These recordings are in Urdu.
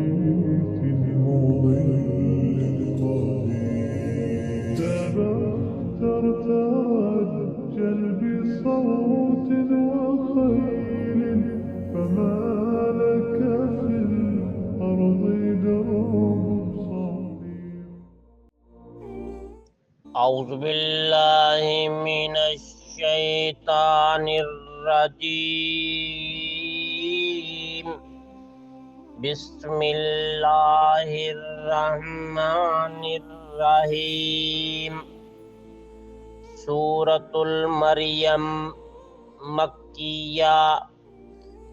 في المظل الظليل تبختر ترجل بصوت وخيل فما لك في الأرض درب صغير. اعوذ باللہ من الشیطان الرجیم بسم اللہ الرحمن الرحیم سورۃ المریم مکیہ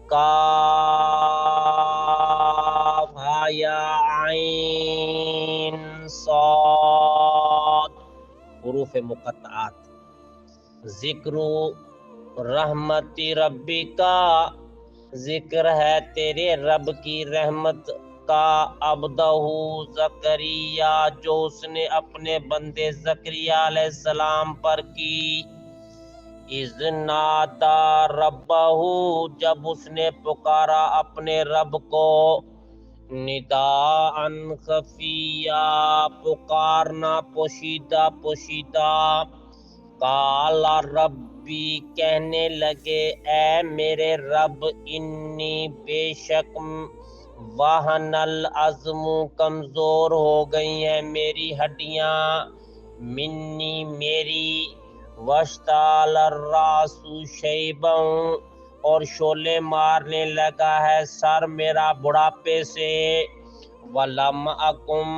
کاف یا عین صاد حروف مقطعات. ذکر رحمت ربی کا ذکر ہے تیرے رب کی رحمت کا. عبدہ زکریا جو اس نے اپنے بندے زکریا علیہ السلام پر کی. اذ نادا ربہ جب اس نے پکارا اپنے رب کو. نداءً خفیہ پکارنا پوشیدہ پوشیدہ. قال ربی کہنے لگے اے میرے رب انی بے شک وہن العظم کمزور ہو گئی ہیں میری ہڈیاں. منی میری واشتعل الراس شیبا اور شعلے مارنے لگا ہے سر میرا بڑھاپے سے. ولم اکم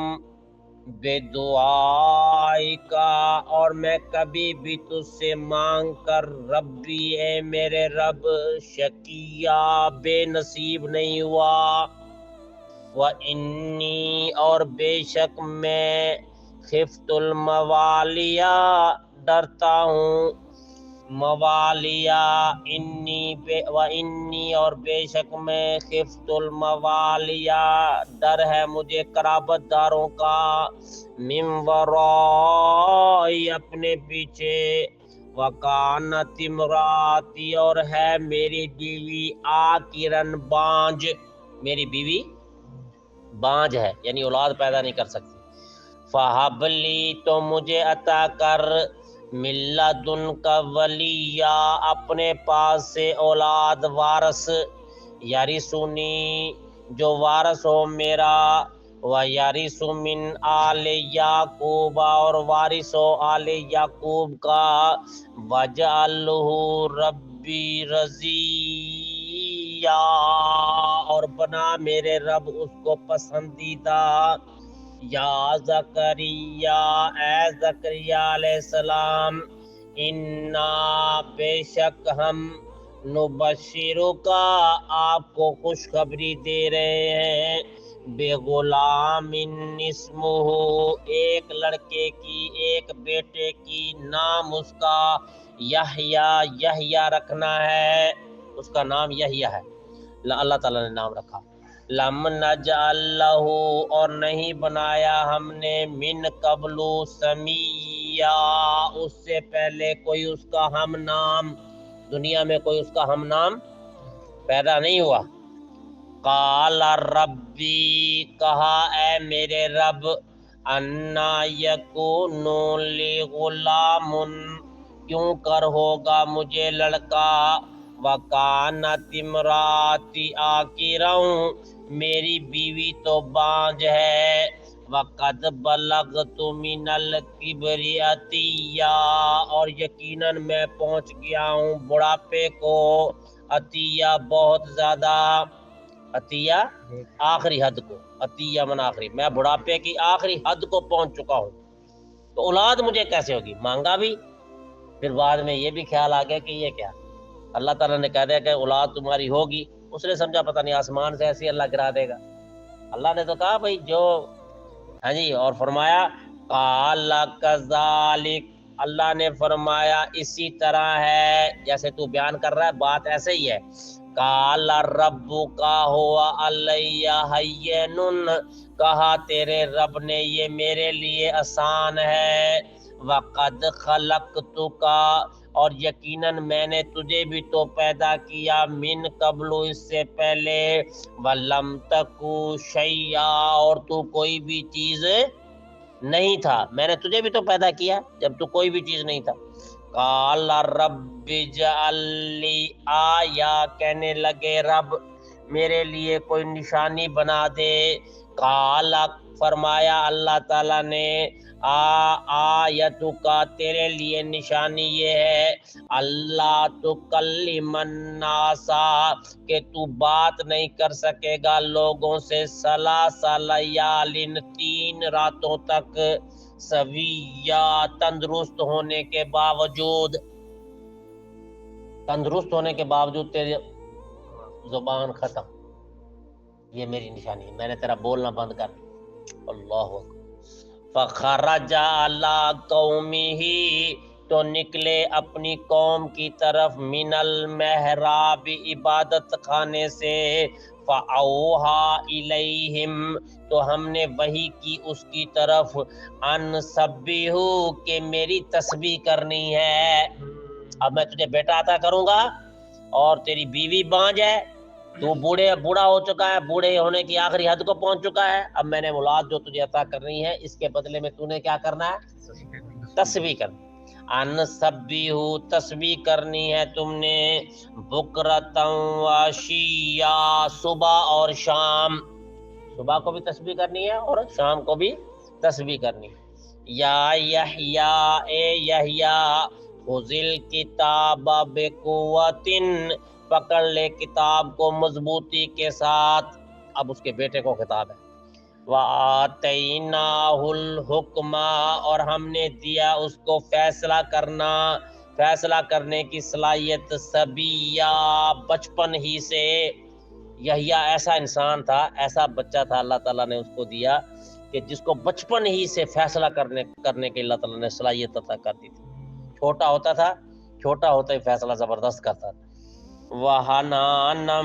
بدعائک اور میں کبھی بھی تجھ سے مانگ کر ربی اے میرے رب شقیہ بے نصیب نہیں ہوا. وَإِنِّي اور بے شک میں خفت الموالیہ ڈرتا ہوں موالیہ. وَإِنِّي اور بے شک میں خفت الموالیہ ڈر ہے مجھے قرابت داروں کا. من ورائی اپنے پیچھے. وَكَانَتِ امرأتی اور ہے میری بیوی عاقراً بانجھ. میری بیوی بانجھ ہے یعنی اولاد پیدا نہیں کر سکتی. فَهَبْ لِي تو مجھے عطا کر مِن لَدُنْکَ وَلِیًّا اپنے پاس سے اولاد وارث. یرثنی جو وارث ہو میرا. وَیَرِثُ مِنْ آلِ یعقوب اور وارث ہو آل یعقوب کا. وَاجْعَلْہُ رَبِّی رَضِیًّا اور بنا میرے رب اس کو پسندیدہ. یا زکریا اے زکریا علیہ السلام انا بے شک ہم نبشرک آپ کو خوشخبری دے رہے ہیں بے غلام اسمہ ایک لڑکے کی ایک بیٹے کی نام اس کا یحییٰ یحییٰ رکھنا ہے. اس کا نام یحییٰ ہے اللہ تعالیٰ نے نام رکھا. لم نجعل لہ اور نہیں بنایا ہم نے من قبل سمیہ اس سے پہلے کوئی اس کا ہم نام. دنیا میں کوئی اس کا ہم نام پیدا نہیں ہوا. قال ربی کہا اے میرے رب انا یکون لی غلام کیوں کر ہوگا مجھے لڑکا. وَكَانَتِ امرأتی عاقراً میری بیوی تو بانجھ ہے. وَقَدْ بَلَغْتُ مِنَ الْكِبْرِ عَتِيًّا اور یقیناً میں پہنچ گیا ہوں بڑھاپے کو. عطیہ بہت زیادہ. عطیہ آخری حد کو. عطیہ من آخری. میں بڑھاپے کی آخری حد کو پہنچ چکا ہوں تو اولاد مجھے کیسے ہوگی. مانگا بھی پھر بعد میں یہ بھی خیال آ گیا کہ یہ کیا اللہ تعالیٰ نے کہہ دیا کہ اولاد تمہاری ہوگی. اس نے سمجھا پتہ نہیں آسمان سے ایسی اللہ گرا دے گا. اللہ نے تو کہا بھائی جو ہاں جی اور فرمایا قال کذالک اللہ نے فرمایا اسی طرح ہے جیسے تو بیان کر رہا ہے بات ایسے ہی ہے. قال ربک ہوا علی ہین کہا تیرے رب نے یہ میرے لیے آسان ہے. وقد خلقتک اور یقیناً میں نے تجھے بھی تو پیدا کیا من قبل اس سے پہلے ولم تکو شیئا اور تو کوئی بھی چیز نہیں تھا، میں نے تجھے بھی تو پیدا کیا جب تو کوئی بھی چیز نہیں تھا۔ قال رب اجعل لی آیا کہنے لگے رب میرے لیے کوئی نشانی بنا دے۔ قال فرمایا اللہ تعالیٰ نے آیتو کا تیرے لیے نشانی یہ ہے اللہ تکلم الناس کہ تو بات نہیں کر سکے گا لوگوں سے ثلاث لیالین 3 راتوں تک سویا تندرست ہونے کے باوجود، تندرست ہونے کے باوجود تیری زبان ختم، یہ میری نشانی ہے، میں نے تیرا بولنا بند کر دیا۔ اللہ اکبر۔ فخرج علی قومہ تو نکلے اپنی قوم کی طرف من المحراب عبادت خانے سے فاوحی الیہم تو ہم نے وحی کی اس کی طرف ان سبحو کہ میری تسبیح کرنی ہے۔ اب میں تجھے بیٹا عطا کروں گا اور تیری بیوی بانج ہے، تو بوڑھا ہو چکا ہے، بوڑھے ہونے کی آخری حد کو پہنچ چکا ہے، اب میں نے اولاد جو تجھے عطا کرنی ہے اس کے بدلے میں تو نے کیا کرنا ہے؟ تسبیح کرنا۔ ان سبحو تسبیح کرنی ہے تم نے بکرۃ وعشیا صبح اور شام، صبح کو بھی تسبیح کرنی ہے اور شام کو بھی تسبیح کرنی ہے۔ یا یحییٰ اے یحییٰ خذ الکتاب بقوۃ پکڑ لے کتاب کو مضبوطی کے ساتھ، اب اس کے بیٹے کو خطاب ہے۔ وَآتَيْنَاهُ الْحُكْمَ اور ہم نے دیا اس کو فیصلہ کرنے کی صلاحیت صبیہ بچپن ہی سے۔ یحییٰ ایسا انسان تھا، ایسا بچہ تھا اللہ تعالیٰ نے اس کو دیا کہ جس کو بچپن ہی سے فیصلہ کرنے کی اللہ تعالیٰ نے صلاحیت عطا کر دی تھی۔ چھوٹا ہوتا ہی فیصلہ زبردست کرتا تھا۔ وَحَنَانًا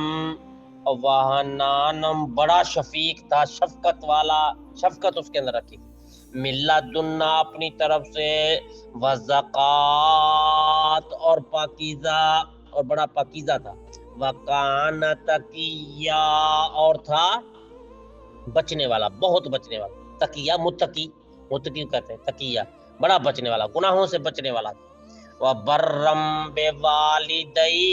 بڑا شفیق تھا، شفقت والا، شفقت اس کے اندر رکھی من لدنا اپنی طرف سے، وزکات اور پاکیزہ اور بڑا پاکیزہ تھا، وکان تقیہ اور تھا بچنے والا، بہت بچنے والا، تقیہ متقی کہتے ہیں، تقیہ بڑا بچنے والا، گناہوں سے بچنے والا۔ وَبَرًّا بِوَالِدَیْهِ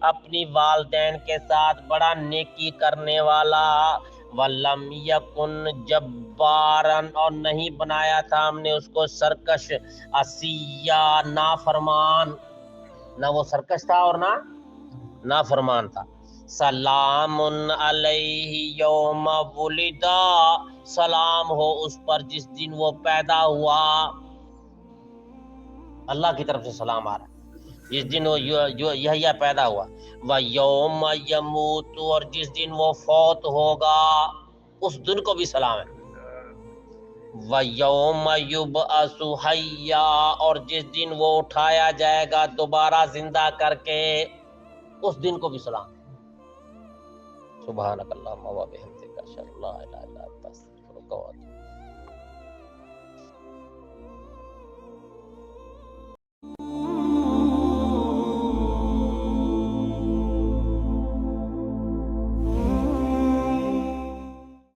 اپنی والدین کے ساتھ بڑا نیکی کرنے والا، وَلَمْ يَكُنْ جَبَّارًا اور نہیں بنایا تھا ہم نے اس کو سرکش، عصیّا نافرمان، نہ وہ سرکش تھا اور نہ نافرمان تھا۔ سلام علیہ یوم ولدا سلام ہو اس پر جس دن وہ پیدا ہوا، اللہ کی طرف سے سلام آ رہا ہے جس دن وہ یحییٰ پیدا ہوا۔ وَيَوْمَ يَمُوتُ اور جس دن وہ فوت ہوگا اس دن کو بھی سلام ہے۔ وَيَوْمَ يُبْعَثُ حَيًّا اور جس دن وہ اٹھایا جائے گا دوبارہ زندہ کر کے اس دن کو بھی سلام ہے۔ سبحانک اللہم و بحمدک اشہد ان لا الہ الا انت استغفرک و اتوب